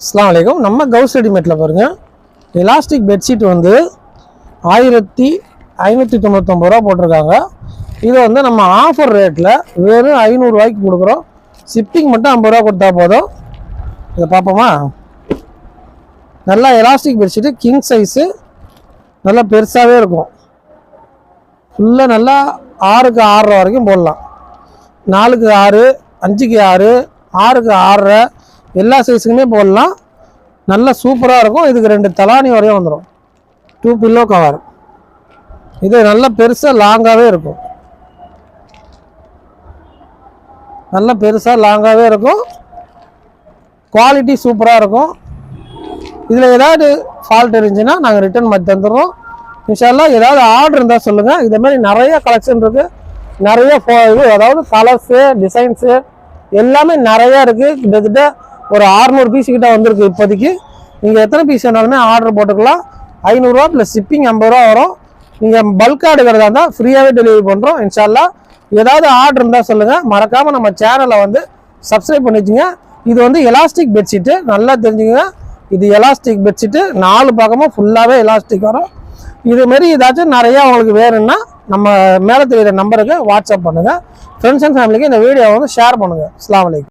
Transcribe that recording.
அஸ்ஸலாமு அலைக்கும். நம்ம கவுஸ் ரெடிமேட்டில் பாருங்கள், எலாஸ்டிக் பெட்ஷீட் வந்து 1599 ரூபா போட்டிருக்காங்க. இதை வந்து நம்ம ஆஃபர் ரேட்டில் வெறும் 500 ரூபாய்க்கு கொடுக்குறோம். ஷிப்பிங் மட்டும் 50 ரூபா கொடுத்தா போதும். இதை பார்ப்போமா? நல்லா எலாஸ்டிக் பெட்ஷீட்டு, கிங் சைஸு, நல்லா பெருசாகவே இருக்கும். ஃபுல்லாக நல்லா 6க்கு 6 வரைக்கும் போடலாம். 4க்கு 6, 5க்கு 6, 6க்கு 6 எல்லா சைஸுக்குமே போடலாம். நல்லா சூப்பராக இருக்கும். இதுக்கு 2 தலானி வரையும் வந்துடும். 2 பில்லோ கவர். இது நல்லா பெருசாக லாங்காகவே இருக்கும். நல்லா பெருசாக லாங்காகவே இருக்கும். குவாலிட்டி சூப்பராக இருக்கும். இதில் ஏதாவது ஃபால்ட் இருந்துச்சுன்னா நாங்கள் ரிட்டர்ன் பண்ணி தந்துடுறோம். இன்ஷால்லா ஏதாவது ஆர்டர் இருந்தால் சொல்லுங்கள். இதே மாதிரி நிறைய கலெக்ஷன் இருக்குது. நிறைய இது அதாவது கலர்ஸு, டிசைன்ஸு எல்லாமே நிறையா இருக்குது. கிட்டத்தட்ட ஒரு 600 பீஸ் கிட்ட வந்திருக்கு இப்போதைக்கு. நீங்கள் எத்தனை பீஸ் வேணாலுமே ஆர்டர் போட்டுக்கலாம். 500 ரூபா ப்ளஸ் ஷிப்பிங் 50 ரூபா வரும். நீங்கள் பல்காக எடுக்கிறதா இருந்தால் ஃப்ரீயாகவே டெலிவரி பண்ணுறோம். இன்ஷால்லா ஏதாவது ஆர்டர் இருந்தால் சொல்லுங்கள். மறக்காமல் நம்ம சேனலை வந்து சப்ஸ்கிரைப் பண்ணி வச்சுங்க. இது வந்து எலாஸ்டிக் பெட்ஷீட்டு, நல்லா தெரிஞ்சுங்க. இது எலாஸ்டிக் பெட்ஷீட்டு, 4 பக்கமும் ஃபுல்லாகவே எலாஸ்டிக் வரும். இதுமாரி ஏதாச்சும் நிறையா உங்களுக்கு வேணும்னா நம்ம மேலே தெரியுற நம்பருக்கு வாட்ஸ்அப் பண்ணுங்கள். ஃப்ரெண்ட்ஸ் அண்ட் ஃபேமிலிக்கு இந்த வீடியோவை வந்து ஷேர் பண்ணுங்கள். அஸ்ஸலாமு அலைக்கும்.